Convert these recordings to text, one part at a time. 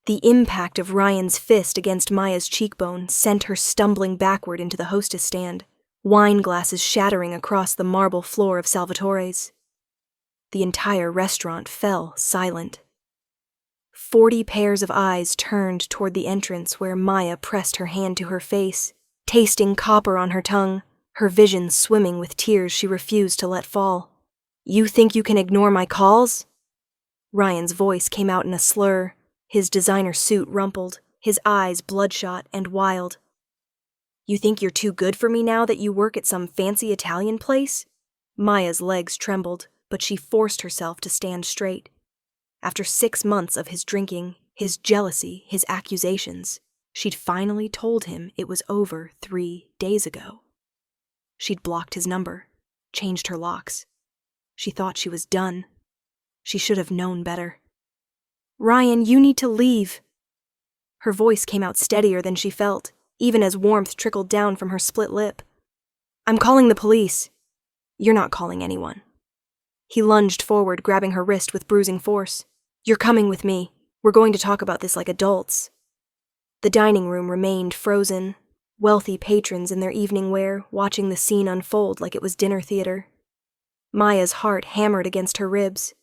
The impact of Ryan's fist against Maya's cheekbone sent her stumbling backward into the hostess stand, wine glasses shattering across the marble floor of Salvatore's. The entire restaurant fell silent. 40 pairs of eyes turned toward the entrance where Maya pressed her hand to her face, tasting copper on her tongue, her vision swimming with tears she refused to let fall. "You think you can ignore my calls?" Ryan's voice came out in a slur, his designer suit rumpled, his eyes bloodshot and wild. "You think you're too good for me now that you work at some fancy Italian place?" Maya's legs trembled, but she forced herself to stand straight. After 6 months of his drinking, his jealousy, his accusations, she'd finally told him it was over 3 days ago. She'd blocked his number, changed her locks. She thought she was done. She should have known better. "Ryan, you need to leave." Her voice came out steadier than she felt, even as warmth trickled down from her split lip. "I'm calling the police." "You're not calling anyone." He lunged forward, grabbing her wrist with bruising force. "You're coming with me. We're going to talk about this like adults." The dining room remained frozen, wealthy patrons in their evening wear watching the scene unfold like it was dinner theater. Maya's heart hammered against her ribs.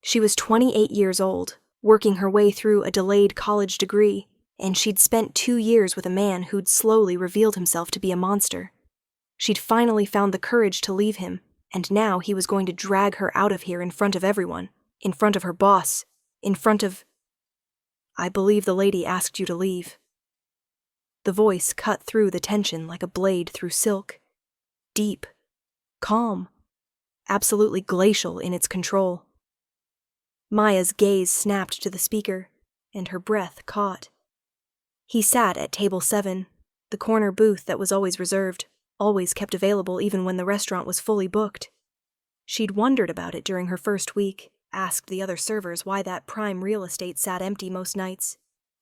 She was 28 years old, working her way through a delayed college degree, and she'd spent 2 years with a man who'd slowly revealed himself to be a monster. She'd finally found the courage to leave him, and now he was going to drag her out of here in front of everyone, in front of her boss, in front of... "I believe the lady asked you to leave." The voice cut through the tension like a blade through silk. Deep, calm, absolutely glacial in its control. Maya's gaze snapped to the speaker, and her breath caught. He sat at table 7, the corner booth that was always reserved, always kept available even when the restaurant was fully booked. She'd wondered about it during her first week, asked the other servers why that prime real estate sat empty most nights.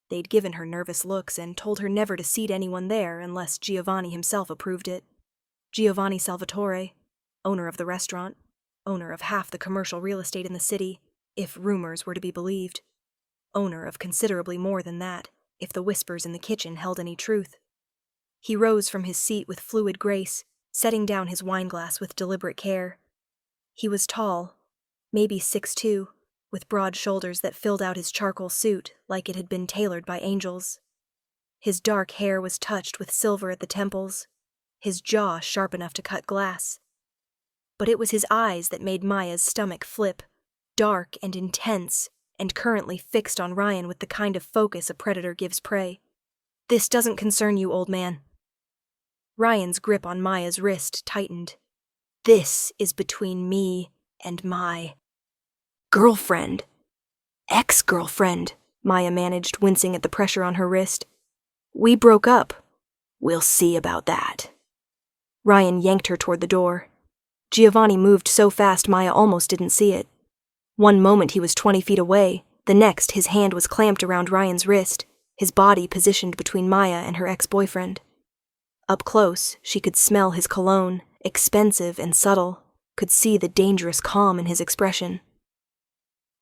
They'd given her nervous looks and told her never to seat anyone there unless Giovanni himself approved it. Giovanni Salvatore, owner of the restaurant, owner of half the commercial real estate in the city, if rumors were to be believed. Owner of considerably more than that, if the whispers in the kitchen held any truth. He rose from his seat with fluid grace, setting down his wineglass with deliberate care. He was tall, maybe 6'2", with broad shoulders that filled out his charcoal suit like it had been tailored by angels. His dark hair was touched with silver at the temples, his jaw sharp enough to cut glass. But it was his eyes that made Maya's stomach flip, dark and intense, and currently fixed on Ryan with the kind of focus a predator gives prey. "This doesn't concern you, old man." Ryan's grip on Maya's wrist tightened. "This is between me and my girlfriend." "Ex-girlfriend," Maya managed, wincing at the pressure on her wrist. "We broke up." "We'll see about that." Ryan yanked her toward the door. Giovanni moved so fast Maya almost didn't see it. One moment he was 20 feet away, the next his hand was clamped around Ryan's wrist, his body positioned between Maya and her ex-boyfriend. Up close, she could smell his cologne, expensive and subtle, could see the dangerous calm in his expression.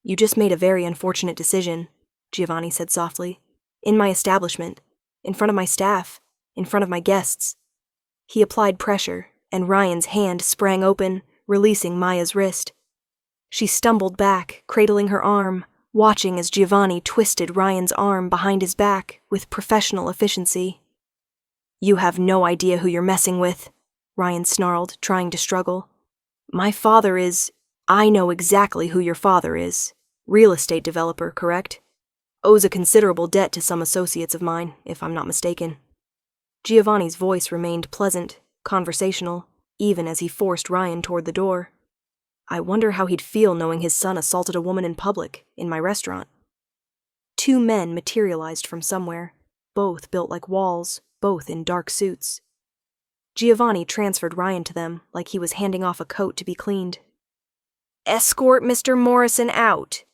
"You just made a very unfortunate decision," Giovanni said softly. "In my establishment, in front of my staff, in front of my guests." He applied pressure, and Ryan's hand sprang open, releasing Maya's wrist. She stumbled back, cradling her arm, watching as Giovanni twisted Ryan's arm behind his back with professional efficiency. "You have no idea who you're messing with," Ryan snarled, trying to struggle. "My father is... I know exactly who your father is. Real estate developer, correct? Owes a considerable debt to some associates of mine, if I'm not mistaken." Giovanni's voice remained pleasant, conversational, even as he forced Ryan toward the door. "I wonder how he'd feel knowing his son assaulted a woman in public, in my restaurant." 2 men materialized from somewhere, both built like walls, both in dark suits. Giovanni transferred Ryan to them like he was handing off a coat to be cleaned. "Escort Mr. Morrison out.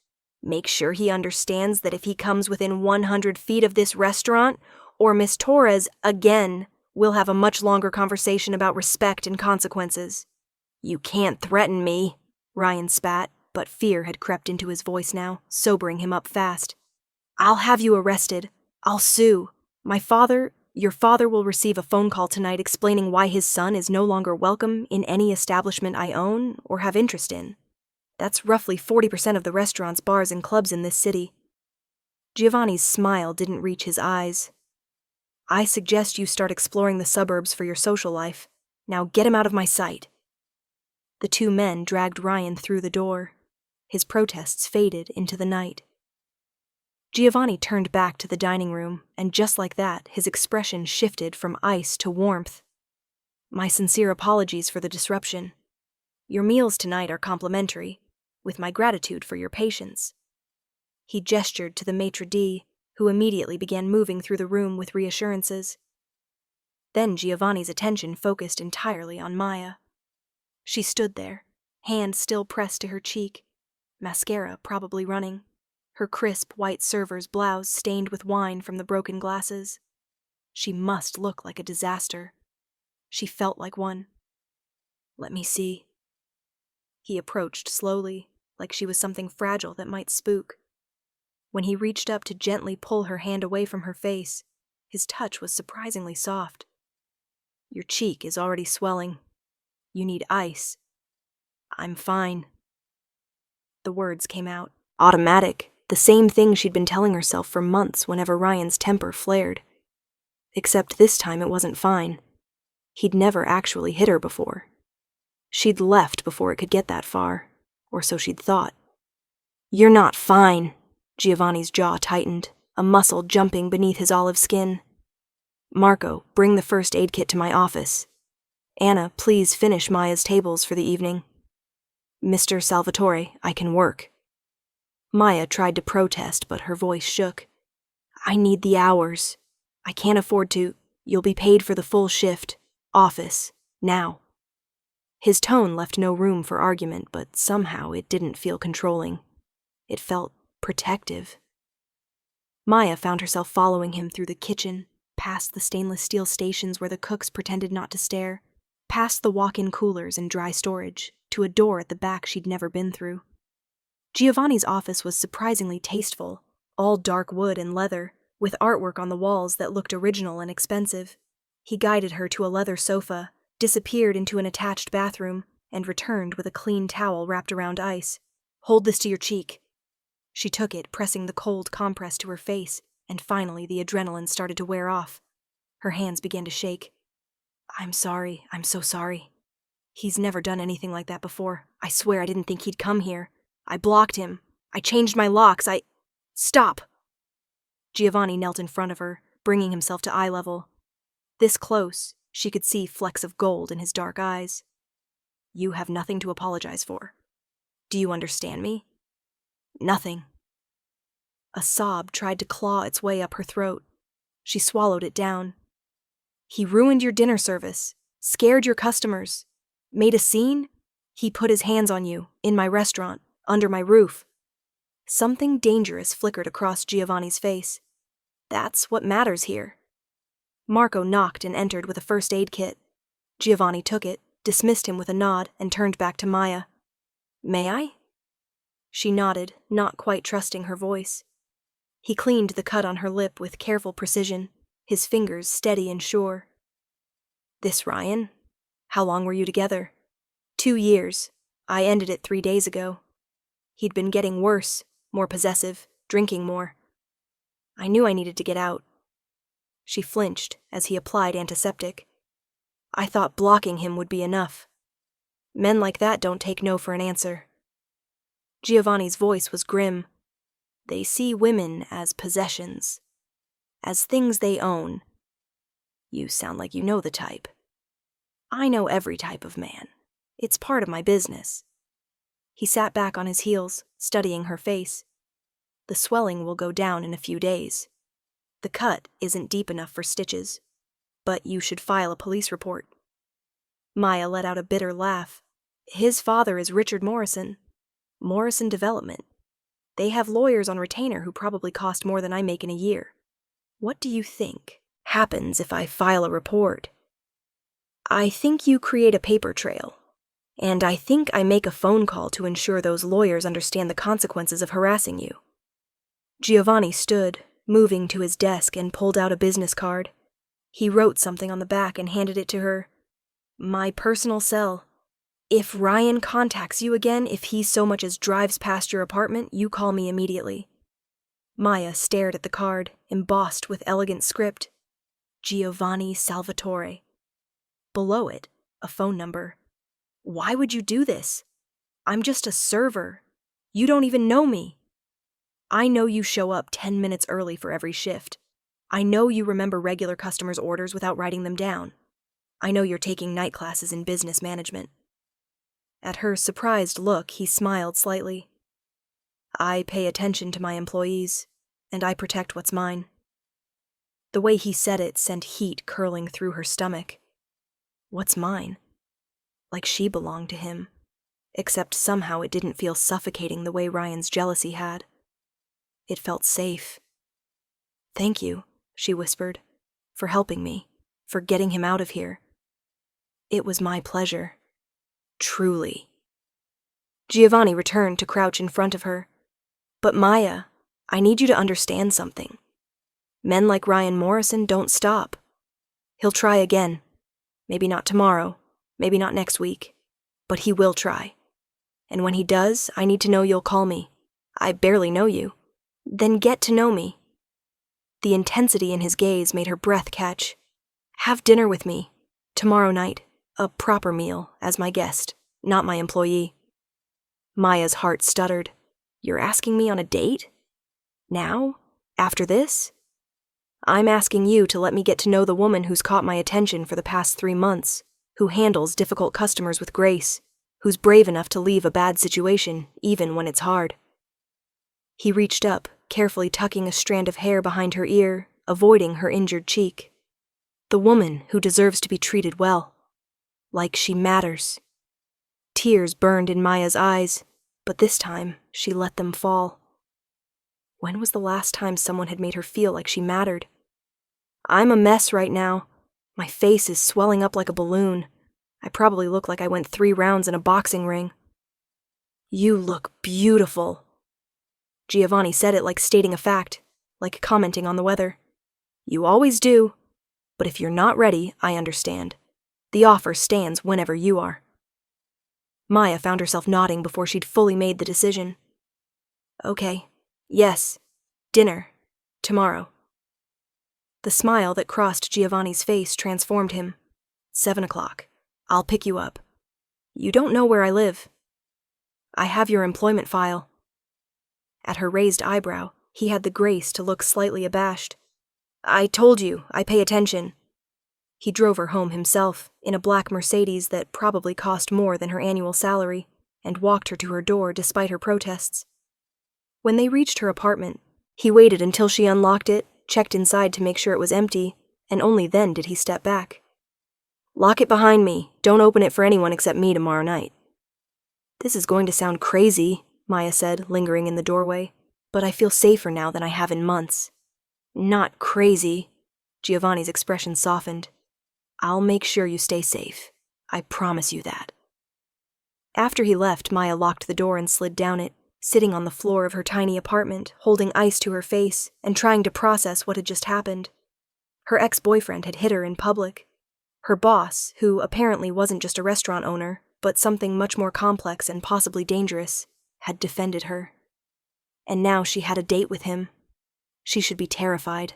Make sure he understands that if he comes within 100 feet of this restaurant, or Miss Torres again, we'll have a much longer conversation about respect and consequences." "You can't threaten me," Ryan spat, but fear had crept into his voice now, sobering him up fast. I'll have you arrested. I'll sue. Your father will receive a phone call tonight explaining why his son is no longer welcome in any establishment I own or have interest in. That's roughly 40% of the restaurants, bars, and clubs in this city. Giovanni's smile didn't reach his eyes. I suggest you start exploring the suburbs for your social life. Now get him out of my sight. The two men dragged Ryan through the door. His protests faded into the night. Giovanni turned back to the dining room, and just like that, his expression shifted from ice to warmth. My sincere apologies for the disruption. Your meals tonight are complimentary, with my gratitude for your patience. He gestured to the maitre d', who immediately began moving through the room with reassurances. Then Giovanni's attention focused entirely on Maya. She stood there, hand still pressed to her cheek, mascara probably running, her crisp white server's blouse stained with wine from the broken glasses. She must look like a disaster. She felt like one. Let me see. He approached slowly, like she was something fragile that might spook. When he reached up to gently pull her hand away from her face, his touch was surprisingly soft. Your cheek is already swelling. You need ice. I'm fine. The words came out, automatic, the same thing she'd been telling herself for months whenever Ryan's temper flared. Except this time it wasn't fine. He'd never actually hit her before. She'd left before it could get that far, or so she'd thought. You're not fine. Giovanni's jaw tightened, a muscle jumping beneath his olive skin. Marco, bring the first aid kit to my office. Anna, please finish Maya's tables for the evening. Mr. Salvatore, I can work. Maya tried to protest, but her voice shook. I need the hours. I can't afford to. You'll be paid for the full shift. Office. Now. His tone left no room for argument, but somehow it didn't feel controlling. It felt protective. Maya found herself following him through the kitchen, past the stainless steel stations where the cooks pretended not to stare, past the walk-in coolers and dry storage, to a door at the back she'd never been through. Giovanni's office was surprisingly tasteful, all dark wood and leather, with artwork on the walls that looked original and expensive. He guided her to a leather sofa, disappeared into an attached bathroom, and returned with a clean towel wrapped around ice. Hold this to your cheek. She took it, pressing the cold compress to her face, and finally the adrenaline started to wear off. Her hands began to shake. I'm sorry, I'm so sorry. He's never done anything like that before. I swear I didn't think he'd come here. I blocked him. I changed my locks. Stop! Giovanni knelt in front of her, bringing himself to eye level. This close, she could see flecks of gold in his dark eyes. You have nothing to apologize for. Do you understand me? Nothing. A sob tried to claw its way up her throat. She swallowed it down. He ruined your dinner service, scared your customers, made a scene. He put his hands on you, in my restaurant, under my roof. Something dangerous flickered across Giovanni's face. That's what matters here. Marco knocked and entered with a first aid kit. Giovanni took it, dismissed him with a nod, and turned back to Maya. May I? She nodded, not quite trusting her voice. He cleaned the cut on her lip with careful precision, his fingers steady and sure. This Ryan? How long were you together? 2 years. I ended it 3 days ago. He'd been getting worse, more possessive, drinking more. I knew I needed to get out. She flinched as he applied antiseptic. I thought blocking him would be enough. Men like that don't take no for an answer. Giovanni's voice was grim. They see women as possessions, as things they own. You sound like you know the type. I know every type of man. It's part of my business. He sat back on his heels, studying her face. The swelling will go down in a few days. The cut isn't deep enough for stitches, but you should file a police report. Maya let out a bitter laugh. His father is Richard Morrison. Morrison Development. They have lawyers on retainer who probably cost more than I make in a year. What do you think happens if I file a report? I think you create a paper trail. And I think I make a phone call to ensure those lawyers understand the consequences of harassing you. Giovanni stood, moving to his desk, and pulled out a business card. He wrote something on the back and handed it to her. "My personal cell. If Ryan contacts you again, if he so much as drives past your apartment, you call me immediately." Maya stared at the card, embossed with elegant script. Giovanni Salvatore. Below it, a phone number. "Why would you do this? I'm just a server. You don't even know me. I know you show up 10 minutes early for every shift. I know you remember regular customers' orders without writing them down. I know you're taking night classes in business management." At her surprised look, he smiled slightly. "I pay attention to my employees, and I protect what's mine." The way he said it sent heat curling through her stomach. What's mine? Like she belonged to him, except somehow it didn't feel suffocating the way Ryan's jealousy had. It felt safe. "Thank you," she whispered, "for helping me, for getting him out of here. It was my pleasure. Truly." Giovanni returned to crouch in front of her. "But Maya, I need you to understand something. Men like Ryan Morrison don't stop. He'll try again. Maybe not tomorrow, maybe not next week, but he will try. And when he does, I need to know you'll call me. I barely know you. Then get to know me." The intensity in his gaze made her breath catch. "Have dinner with me, tomorrow night, a proper meal, as my guest, not my employee." Maya's heart stuttered. "You're asking me on a date? Now? After this?" "I'm asking you to let me get to know the woman who's caught my attention for the past 3 months, who handles difficult customers with grace, who's brave enough to leave a bad situation, even when it's hard." He reached up, carefully tucking a strand of hair behind her ear, avoiding her injured cheek. "The woman who deserves to be treated well. Like she matters." Tears burned in Maya's eyes, but this time she let them fall. When was the last time someone had made her feel like she mattered? "I'm a mess right now. My face is swelling up like a balloon. I probably look like I went 3 rounds in a boxing ring." "You look beautiful." Giovanni said it like stating a fact, like commenting on the weather. "You always do. But if you're not ready, I understand. The offer stands whenever you are." Maya found herself nodding before she'd fully made the decision. "Okay. Yes. Dinner. Tomorrow." The smile that crossed Giovanni's face transformed him. 7 o'clock. I'll pick you up. You don't know where I live. I have your employment file." At her raised eyebrow, he had the grace to look slightly abashed. "I told you, I pay attention." He drove her home himself, in a black Mercedes that probably cost more than her annual salary, and walked her to her door despite her protests. When they reached her apartment, he waited until she unlocked it, checked inside to make sure it was empty, and only then did he step back. "Lock it behind me. Don't open it for anyone except me tomorrow night." "This is going to sound crazy," Maya said, lingering in the doorway, "but I feel safer now than I have in months." "Not crazy." Giovanni's expression softened. "I'll make sure you stay safe. I promise you that." After he left, Maya locked the door and slid down it, sitting on the floor of her tiny apartment, holding ice to her face and trying to process what had just happened. Her ex-boyfriend had hit her in public. Her boss, who apparently wasn't just a restaurant owner, but something much more complex and possibly dangerous, had defended her. And now she had a date with him. She should be terrified.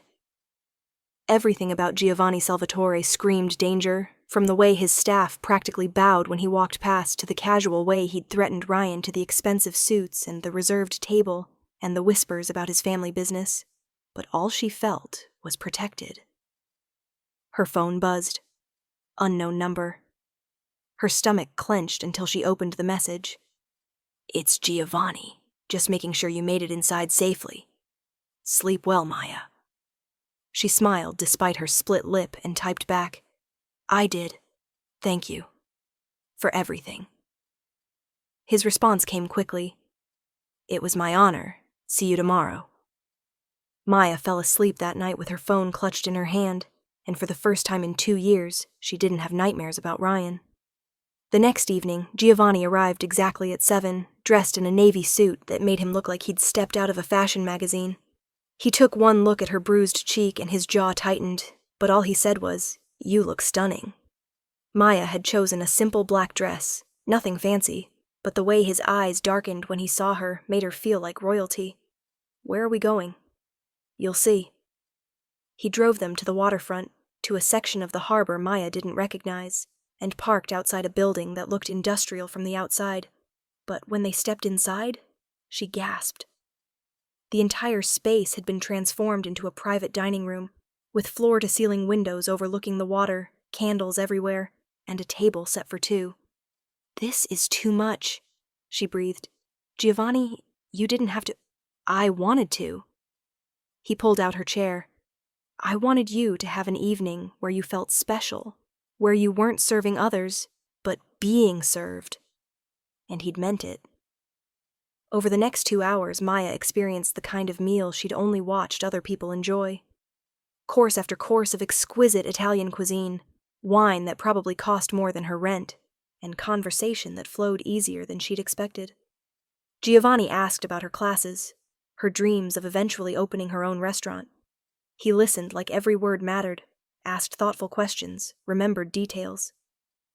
Everything about Giovanni Salvatore screamed danger, from the way his staff practically bowed when he walked past to the casual way he'd threatened Ryan to the expensive suits and the reserved table and the whispers about his family business. But all she felt was protected. Her phone buzzed. Unknown number. Her stomach clenched until she opened the message. "It's Giovanni. Just making sure you made it inside safely. Sleep well, Maya." She smiled despite her split lip and typed back, "I did. Thank you. For everything." His response came quickly. "It was my honor. See you tomorrow." Maya fell asleep that night with her phone clutched in her hand, and for the first time in 2 years, she didn't have nightmares about Ryan. The next evening, Giovanni arrived exactly at 7, dressed in a navy suit that made him look like he'd stepped out of a fashion magazine. He took one look at her bruised cheek and his jaw tightened, but all he said was, "You look stunning." Maya had chosen a simple black dress, nothing fancy, but the way his eyes darkened when he saw her made her feel like royalty. "Where are we going?" "You'll see." He drove them to the waterfront, to a section of the harbor Maya didn't recognize, and parked outside a building that looked industrial from the outside. But when they stepped inside, she gasped. The entire space had been transformed into a private dining room, with floor-to-ceiling windows overlooking the water, candles everywhere, and a table set for two. "This is too much," she breathed. "Giovanni, you didn't have to—" "I wanted to." He pulled out her chair. "I wanted you to have an evening where you felt special, where you weren't serving others, but being served." And he'd meant it. Over the next 2 hours, Maya experienced the kind of meal she'd only watched other people enjoy. Course after course of exquisite Italian cuisine, wine that probably cost more than her rent, and conversation that flowed easier than she'd expected. Giovanni asked about her classes, her dreams of eventually opening her own restaurant. He listened like every word mattered, asked thoughtful questions, remembered details.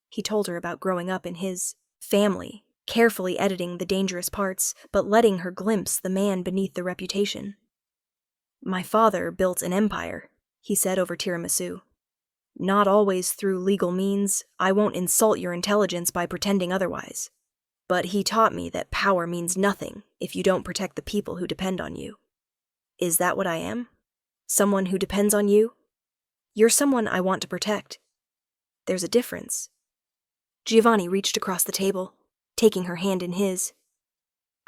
He told her about growing up in his family, carefully editing the dangerous parts, but letting her glimpse the man beneath the reputation. "My father built an empire," he said over tiramisu. "Not always through legal means. I won't insult your intelligence by pretending otherwise. But he taught me that power means nothing if you don't protect the people who depend on you." "Is that what I am? Someone who depends on you?" "You're someone I want to protect." "There's a difference." Giovanni reached across the table, taking her hand in his.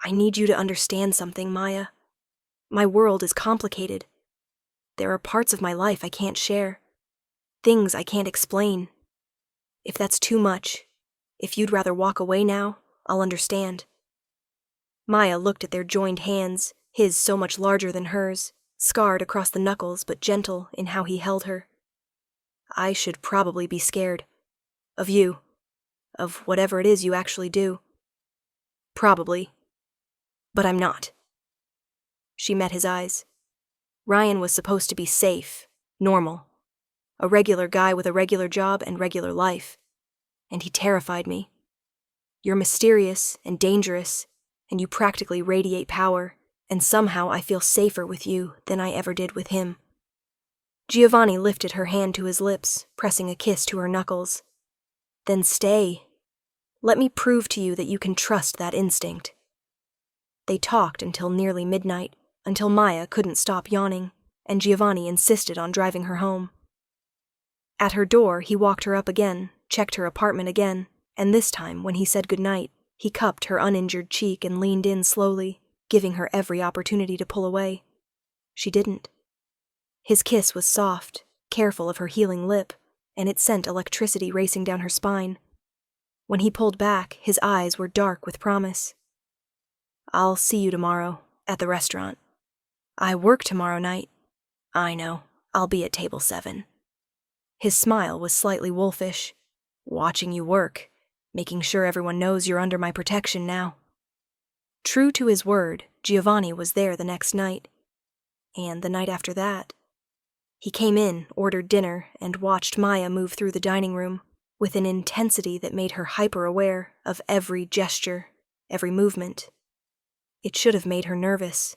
"I need you to understand something, Maya. My world is complicated. There are parts of my life I can't share. Things I can't explain. If that's too much, if you'd rather walk away now, I'll understand." Maya looked at their joined hands, his so much larger than hers, scarred across the knuckles but gentle in how he held her. "I should probably be scared. Of you. Of whatever it is you actually do. Probably. But I'm not." She met his eyes. Ryan was supposed to be safe, normal. A regular guy with a regular job and regular life. And he terrified me. "You're mysterious and dangerous, and you practically radiate power, and somehow I feel safer with you than I ever did with him." Giovanni lifted her hand to his lips, pressing a kiss to her knuckles. "Then stay. Let me prove to you that you can trust that instinct." They talked until nearly midnight, until Maya couldn't stop yawning, and Giovanni insisted on driving her home. At her door, he walked her up again, checked her apartment again, and this time, when he said goodnight, he cupped her uninjured cheek and leaned in slowly, giving her every opportunity to pull away. She didn't. His kiss was soft, careful of her healing lip, and it sent electricity racing down her spine. When he pulled back, his eyes were dark with promise. "I'll see you tomorrow, at the restaurant." "I work tomorrow night." "I know. I'll be at table 7. His smile was slightly wolfish. "Watching you work, making sure everyone knows you're under my protection now." True to his word, Giovanni was there the next night. And the night after that. He came in, ordered dinner, and watched Maya move through the dining room, with an intensity that made her hyper-aware of every gesture, every movement. It should have made her nervous.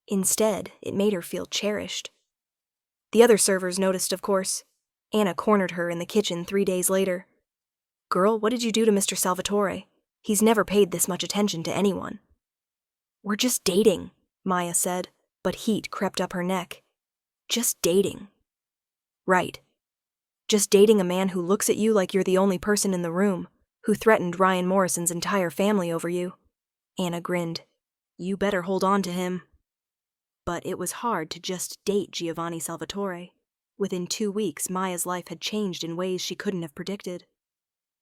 Instead, it made her feel cherished. The other servers noticed, of course. Anna cornered her in the kitchen 3 days later. "Girl, what did you do to Mr. Salvatore? He's never paid this much attention to anyone." "We're just dating," Maya said, but heat crept up her neck. "Just dating." "Right. Just dating a man who looks at you like you're the only person in the room, who threatened Ryan Morrison's entire family over you." Anna grinned. "You better hold on to him." But it was hard to just date Giovanni Salvatore. Within 2 weeks, Maya's life had changed in ways she couldn't have predicted.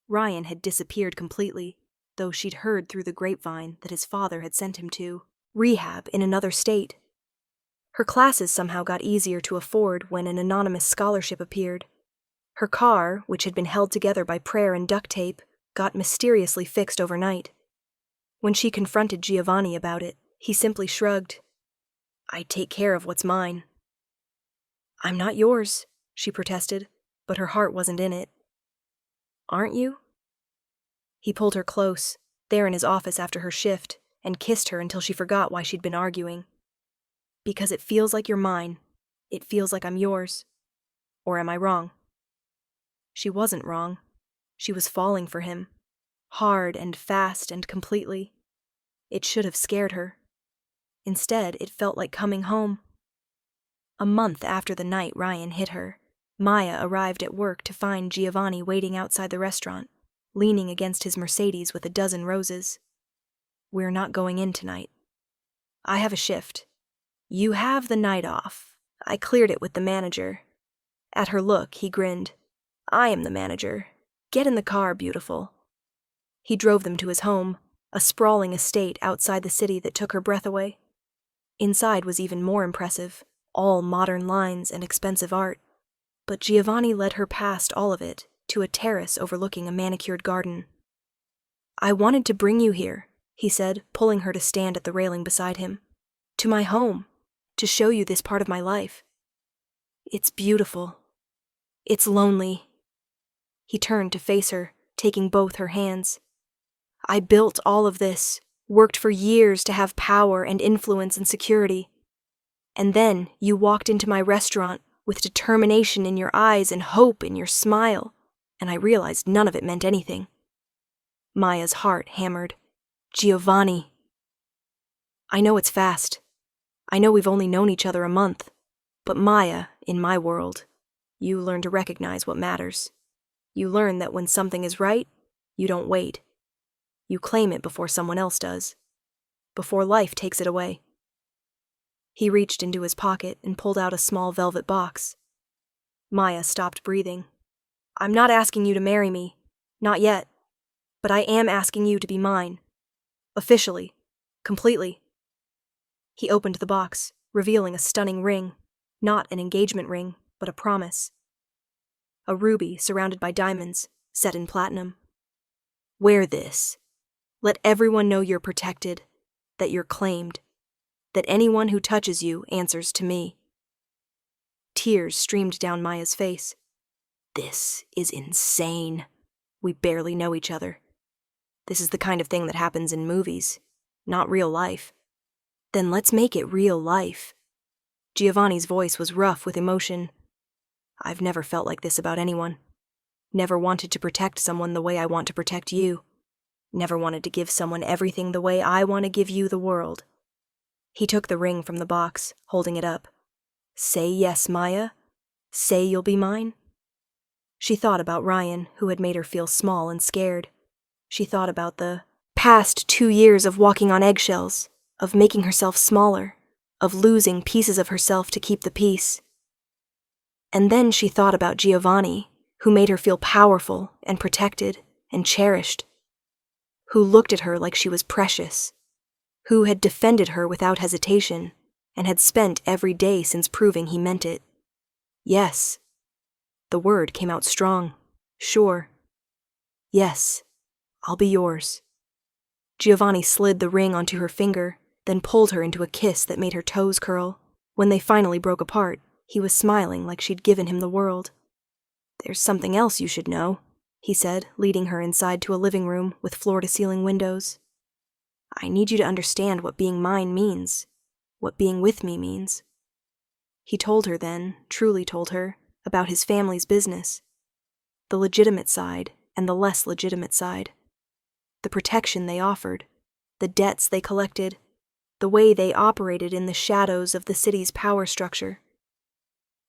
Ryan had disappeared completely, though she'd heard through the grapevine that his father had sent him to rehab in another state. Her classes somehow got easier to afford when an anonymous scholarship appeared. Her car, which had been held together by prayer and duct tape, got mysteriously fixed overnight. When she confronted Giovanni about it, he simply shrugged. I take care of what's mine." "I'm not yours," she protested, but her heart wasn't in it. "Aren't you?" He pulled her close, there in his office after her shift, and kissed her until she forgot why she'd been arguing. "Because it feels like you're mine. It feels like I'm yours. Or am I wrong?" She wasn't wrong. She was falling for him. Hard and fast and completely. It should have scared her. Instead, it felt like coming home. A month after the night Ryan hit her, Maya arrived at work to find Giovanni waiting outside the restaurant, leaning against his Mercedes with a dozen roses. "We're not going in tonight. I have a shift. You have the night off. I cleared it with the manager." At her look, he grinned. "I am the manager. Get in the car, beautiful." He drove them to his home, a sprawling estate outside the city that took her breath away. Inside was even more impressive, all modern lines and expensive art. But Giovanni led her past all of it, to a terrace overlooking a manicured garden. "I wanted to bring you here," he said, pulling her to stand at the railing beside him. "To my home, to show you this part of my life. It's beautiful. It's lonely." He turned to face her, taking both her hands. "I built all of this, worked for years to have power and influence and security. And then you walked into my restaurant with determination in your eyes and hope in your smile, and I realized none of it meant anything." Maya's heart hammered. "Giovanni." "I know it's fast. I know we've only known each other a month. But Maya, in my world, you learn to recognize what matters. You learn that when something is right, you don't wait. You claim it before someone else does. Before life takes it away." He reached into his pocket and pulled out a small velvet box. Maya stopped breathing. "I'm not asking you to marry me. Not yet. But I am asking you to be mine. Officially. Completely." He opened the box, revealing a stunning ring. Not an engagement ring, but a promise. A ruby surrounded by diamonds, set in platinum. "Wear this. Let everyone know you're protected, that you're claimed, that anyone who touches you answers to me." Tears streamed down Maya's face. "This is insane. We barely know each other. This is the kind of thing that happens in movies, not real life." "Then let's make it real life." Giovanni's voice was rough with emotion. "I've never felt like this about anyone. Never wanted to protect someone the way I want to protect you. Never wanted to give someone everything the way I want to give you the world." He took the ring from the box, holding it up. "Say yes, Maya. Say you'll be mine." She thought about Ryan, who had made her feel small and scared. She thought about the past 2 years of walking on eggshells, of making herself smaller, of losing pieces of herself to keep the peace. And then she thought about Giovanni, who made her feel powerful and protected and cherished, who looked at her like she was precious, who had defended her without hesitation and had spent every day since proving he meant it. Yes. The word came out strong, sure. "Yes, I'll be yours." Giovanni slid the ring onto her finger, then pulled her into a kiss that made her toes curl. When they finally broke apart, he was smiling like she'd given him the world. "There's something else you should know," he said, leading her inside to a living room with floor-to-ceiling windows. "I need you to understand what being mine means, what being with me means." He told her then, truly told her, about his family's business. The legitimate side and the less legitimate side. The protection they offered, the debts they collected, the way they operated in the shadows of the city's power structure.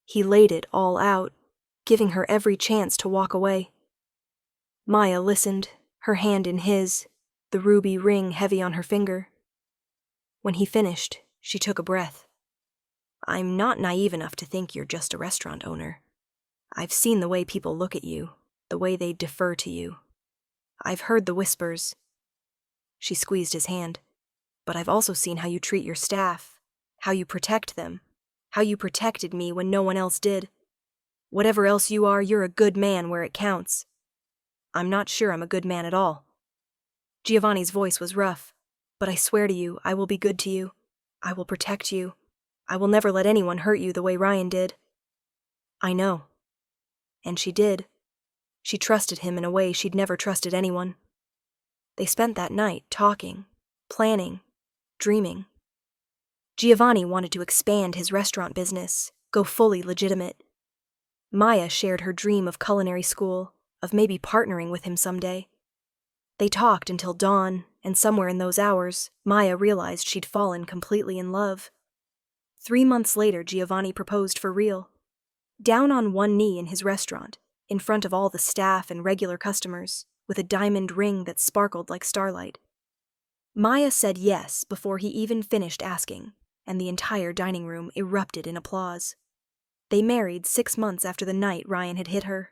He laid it all out, giving her every chance to walk away. Maya listened, her hand in his, the ruby ring heavy on her finger. When he finished, she took a breath. "I'm not naive enough to think you're just a restaurant owner. I've seen the way people look at you, the way they defer to you. I've heard the whispers." She squeezed his hand. "But I've also seen how you treat your staff, how you protect them, how you protected me when no one else did. Whatever else you are, you're a good man where it counts. I'm not sure I'm a good man at all." Giovanni's voice was rough. "But I swear to you, I will be good to you. I will protect you. I will never let anyone hurt you the way Ryan did." "I know." And she did. She trusted him in a way she'd never trusted anyone. They spent that night talking, planning, dreaming. Giovanni wanted to expand his restaurant business, go fully legitimate. Maya shared her dream of culinary school, of maybe partnering with him someday. They talked until dawn, and somewhere in those hours, Maya realized she'd fallen completely in love. 3 months later, Giovanni proposed for real. Down on one knee in his restaurant, in front of all the staff and regular customers, with a diamond ring that sparkled like starlight. Maya said yes before he even finished asking, and the entire dining room erupted in applause. They married 6 months after the night Ryan had hit her.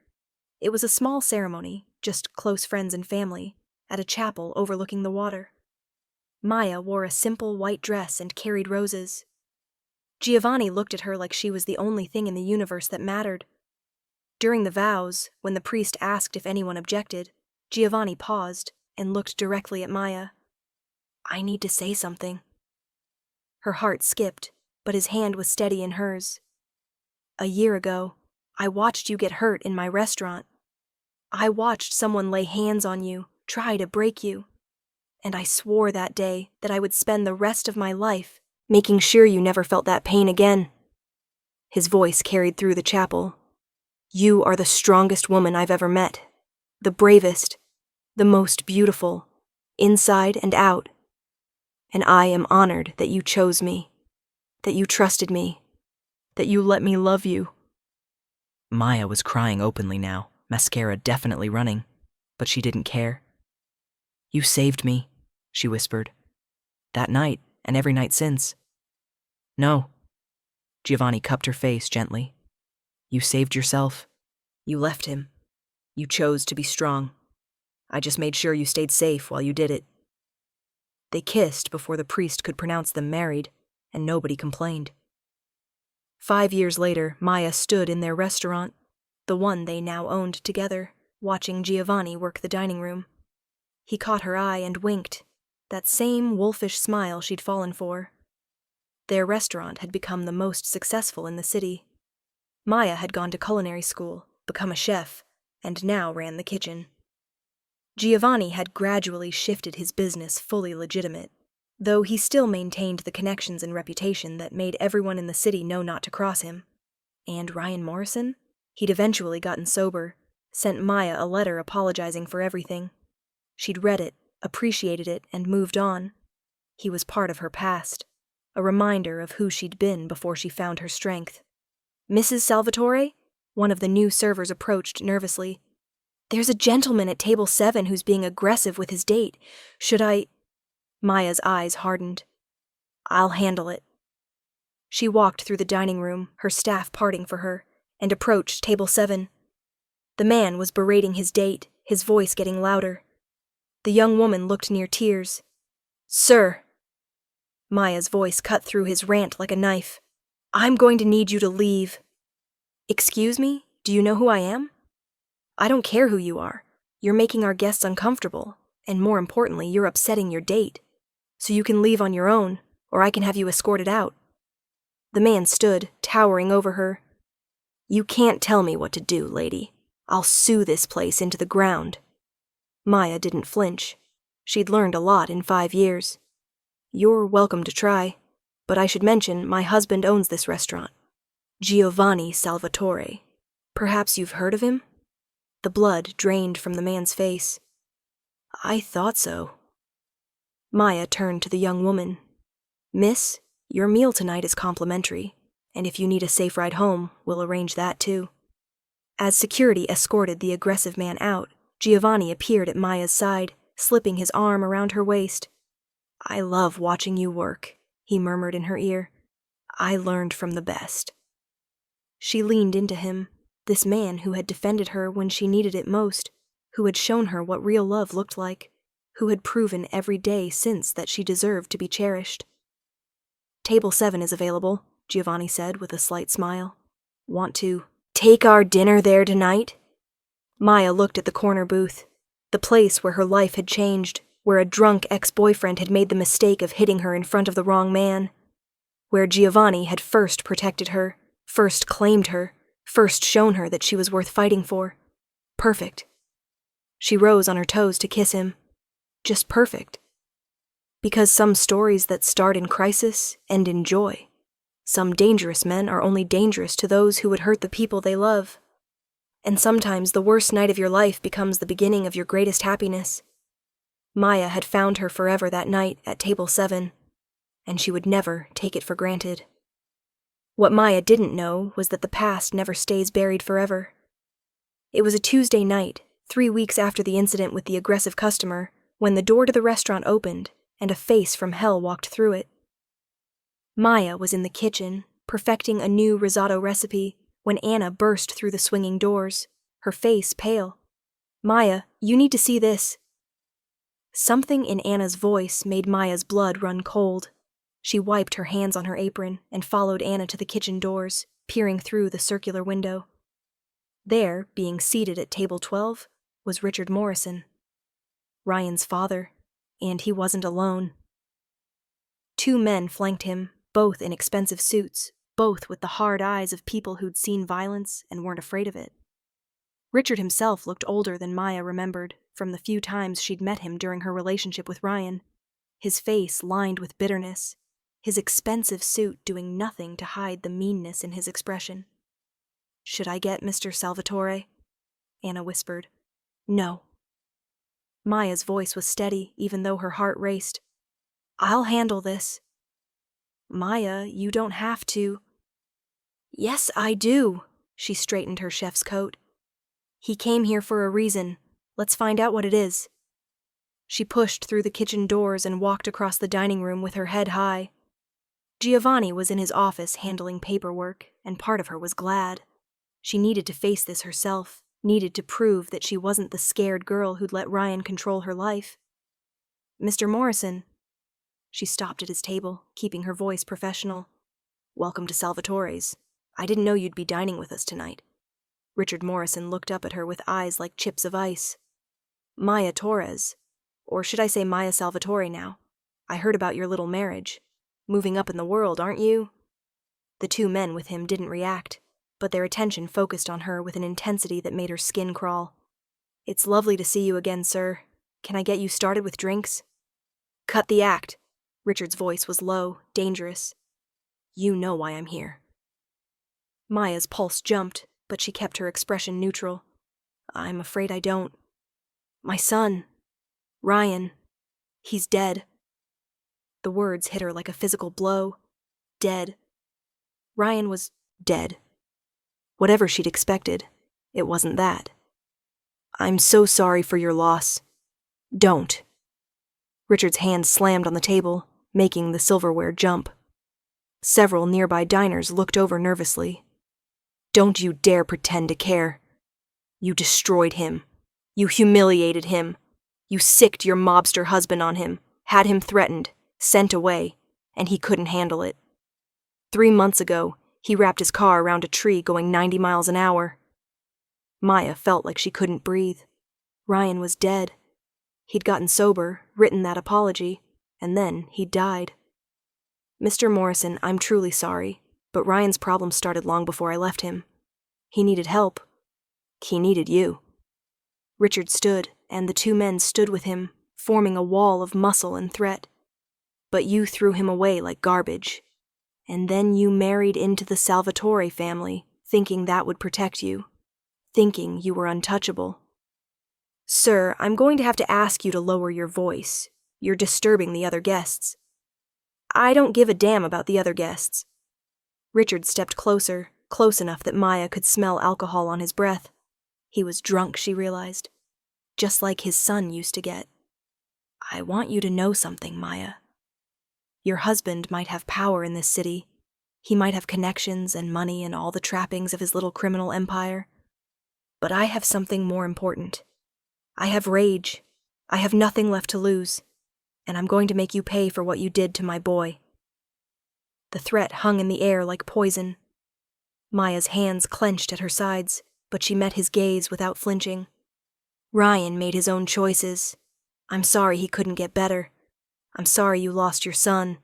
It was a small ceremony, just close friends and family, at a chapel overlooking the water. Maya wore a simple white dress and carried roses. Giovanni looked at her like she was the only thing in the universe that mattered. During the vows, when the priest asked if anyone objected, Giovanni paused and looked directly at Maya. "I need to say something." Her heart skipped, but his hand was steady in hers. "A year ago, I watched you get hurt in my restaurant. I watched someone lay hands on you, try to break you. And I swore that day that I would spend the rest of my life making sure you never felt that pain again." His voice carried through the chapel. "You are the strongest woman I've ever met, the bravest, the most beautiful, inside and out. And I am honored that you chose me, that you trusted me, that you let me love you." Maya was crying openly now, mascara definitely running, but she didn't care. "You saved me," she whispered. "That night, and every night since." "No." Giovanni cupped her face gently. "You saved yourself. You left him. You chose to be strong. I just made sure you stayed safe while you did it." They kissed before the priest could pronounce them married, and nobody complained. 5 years later, Maya stood in their restaurant, the one they now owned together, watching Giovanni work the dining room. He caught her eye and winked, that same wolfish smile she'd fallen for. Their restaurant had become the most successful in the city. Maya had gone to culinary school, become a chef, and now ran the kitchen. Giovanni had gradually shifted his business fully legitimate, though he still maintained the connections and reputation that made everyone in the city know not to cross him. And Ryan Morrison? He'd eventually gotten sober, sent Maya a letter apologizing for everything. She'd read it, appreciated it, and moved on. He was part of her past, a reminder of who she'd been before she found her strength. "Mrs. Salvatore?" One of the new servers approached nervously. "There's a gentleman at table 7 who's being aggressive with his date. Should I—" Maya's eyes hardened. "I'll handle it." She walked through the dining room, her staff parting for her, and approached table 7. The man was berating his date, his voice getting louder. The young woman looked near tears. "Sir." Maya's voice cut through his rant like a knife. "I'm going to need you to leave." "Excuse me? Do you know who I am?" "I don't care who you are. You're making our guests uncomfortable, and more importantly, you're upsetting your date. So you can leave on your own, or I can have you escorted out." The man stood, towering over her. "You can't tell me what to do, lady. I'll sue this place into the ground." Maya didn't flinch. She'd learned a lot in 5 years. "You're welcome to try, but I should mention my husband owns this restaurant. Giovanni Salvatore. Perhaps you've heard of him?" The blood drained from the man's face. "I thought so." Maya turned to the young woman. "Miss, your meal tonight is complimentary, and if you need a safe ride home, we'll arrange that too." As security escorted the aggressive man out, Giovanni appeared at Maya's side, slipping his arm around her waist. "I love watching you work," he murmured in her ear. "I learned from the best." She leaned into him, this man who had defended her when she needed it most, who had shown her what real love looked like, who had proven every day since that she deserved to be cherished. "Table 7 is available," Giovanni said with a slight smile. "Want to take our dinner there tonight?" Maya looked at the corner booth, the place where her life had changed, where a drunk ex-boyfriend had made the mistake of hitting her in front of the wrong man. where Giovanni had first protected her, first claimed her, first shown her that she was worth fighting for. Perfect. She rose on her toes to kiss him. Just perfect. Because some stories that start in crisis end in joy. Some dangerous men are only dangerous to those who would hurt the people they love. And sometimes the worst night of your life becomes the beginning of your greatest happiness. Maya had found her forever that night at table 7, and she would never take it for granted. What Maya didn't know was that the past never stays buried forever. It was a Tuesday night, 3 weeks after the incident with the aggressive customer, when the door to the restaurant opened and a face from hell walked through it. Maya was in the kitchen, perfecting a new risotto recipe, when Anna burst through the swinging doors, her face pale. "Maya, you need to see this." Something in Anna's voice made Maya's blood run cold. She wiped her hands on her apron and followed Anna to the kitchen doors, peering through the circular window. There, being seated at table 12, was Richard Morrison, Ryan's father, and he wasn't alone. 2 men flanked him, both in expensive suits, both with the hard eyes of people who'd seen violence and weren't afraid of it. Richard himself looked older than Maya remembered from the few times she'd met him during her relationship with Ryan, his face lined with bitterness, his expensive suit doing nothing to hide the meanness in his expression. "Should I get Mr. Salvatore?" Anna whispered. "No." Maya's voice was steady, even though her heart raced. "I'll handle this." "Maya, you don't have to." "Yes, I do." She straightened her chef's coat. "He came here for a reason. Let's find out what it is." She pushed through the kitchen doors and walked across the dining room with her head high. Giovanni was in his office handling paperwork, and part of her was glad. She needed to face this herself, needed to prove that she wasn't the scared girl who'd let Ryan control her life. "Mr. Morrison." She stopped at his table, keeping her voice professional. "Welcome to Salvatore's. I didn't know you'd be dining with us tonight." Richard Morrison looked up at her with eyes like chips of ice. "Maya Torres. Or should I say Maya Salvatore now? I heard about your little marriage. Moving up in the world, aren't you?" The 2 men with him didn't react, but their attention focused on her with an intensity that made her skin crawl. "It's lovely to see you again, sir. Can I get you started with drinks?" "Cut the act." Richard's voice was low, dangerous. "You know why I'm here." Maya's pulse jumped, but she kept her expression neutral. "I'm afraid I don't. My son, Ryan, he's dead." The words hit her like a physical blow. Dead. Ryan was dead. Whatever she'd expected, it wasn't that. "I'm so sorry for your loss. Don't." Richard's hand slammed on the table, making the silverware jump. Several nearby diners looked over nervously. "Don't you dare pretend to care. You destroyed him. You humiliated him. You sicked your mobster husband on him, had him threatened, sent away, and he couldn't handle it. 3 months ago, he wrapped his car around a tree going 90 miles an hour. Maya felt like she couldn't breathe. Ryan was dead. He'd gotten sober, written that apology, and then he'd died. "Mr. Morrison, I'm truly sorry, but Ryan's problems started long before I left him. He needed help. He needed you." Richard stood, and the 2 men stood with him, forming a wall of muscle and threat. "But you threw him away like garbage. And then you married into the Salvatore family, thinking that would protect you, thinking you were untouchable." "Sir, I'm going to have to ask you to lower your voice. You're disturbing the other guests." "I don't give a damn about the other guests." Richard stepped closer, close enough that Maya could smell alcohol on his breath. He was drunk, she realized, just like his son used to get. "I want you to know something, Maya. Your husband might have power in this city. He might have connections and money and all the trappings of his little criminal empire. But I have something more important. I have rage. I have nothing left to lose. And I'm going to make you pay for what you did to my boy." The threat hung in the air like poison. Maya's hands clenched at her sides, but she met his gaze without flinching. "Ryan made his own choices. I'm sorry he couldn't get better. I'm sorry you lost your son.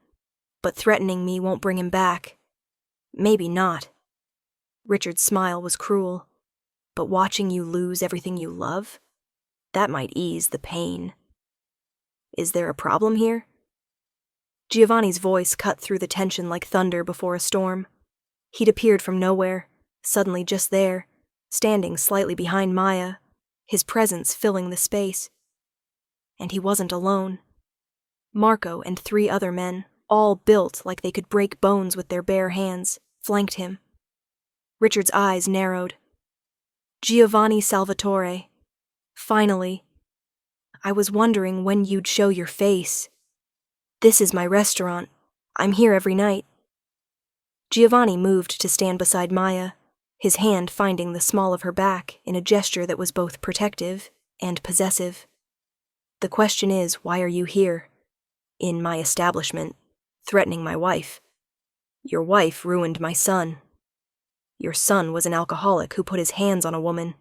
but threatening me won't bring him back. Maybe not. Richard's smile was cruel. But watching you lose everything you love? That might ease the pain. Is there a problem here? Giovanni's voice cut through the tension like thunder before a storm. He'd appeared from nowhere, suddenly just there, standing slightly behind Maya, his presence filling the space. And he wasn't alone. Marco and 3 other men, all built like they could break bones with their bare hands, flanked him. Richard's eyes narrowed. Giovanni Salvatore. Finally. I was wondering when you'd show your face. This is my restaurant. I'm here every night. Giovanni moved to stand beside Maya, his hand finding the small of her back in a gesture that was both protective and possessive. The question is, why are you here? In my establishment, threatening my wife. Your wife ruined my son. Your son was an alcoholic who put his hands on a woman.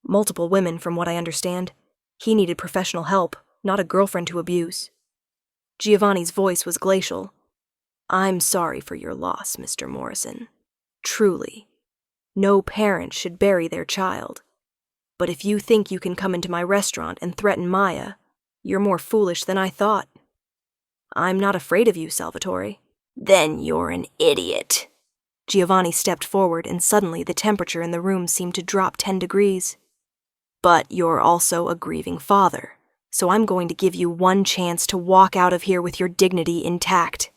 Multiple women, from what I understand. He needed professional help, not a girlfriend to abuse. Giovanni's voice was glacial. I'm sorry for your loss, Mr. Morrison. Truly. No parent should bury their child. But if you think you can come into my restaurant and threaten Maya, you're more foolish than I thought. I'm not afraid of you, Salvatore. Then you're an idiot. Giovanni stepped forward, and suddenly the temperature in the room seemed to drop 10 degrees. But you're also a grieving father, so I'm going to give you one chance to walk out of here with your dignity intact.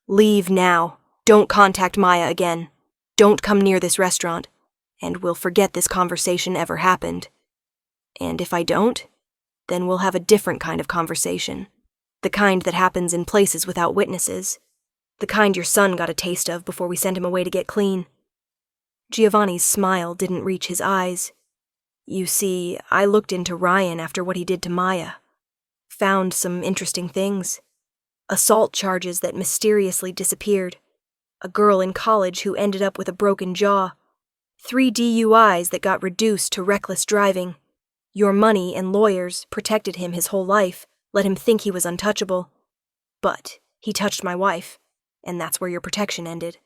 Leave now. Don't contact Maya again. Don't come near this restaurant, and we'll forget this conversation ever happened. And if I don't, then we'll have a different kind of conversation. The kind that happens in places without witnesses. The kind your son got a taste of before we sent him away to get clean. Giovanni's smile didn't reach his eyes. You see, I looked into Ryan after what he did to Maya. Found some interesting things. Assault charges that mysteriously disappeared. A girl in college who ended up with a broken jaw. 3 DUIs that got reduced to reckless driving. Your money and lawyers protected him his whole life, let him think he was untouchable. But he touched my wife, and that's where your protection ended.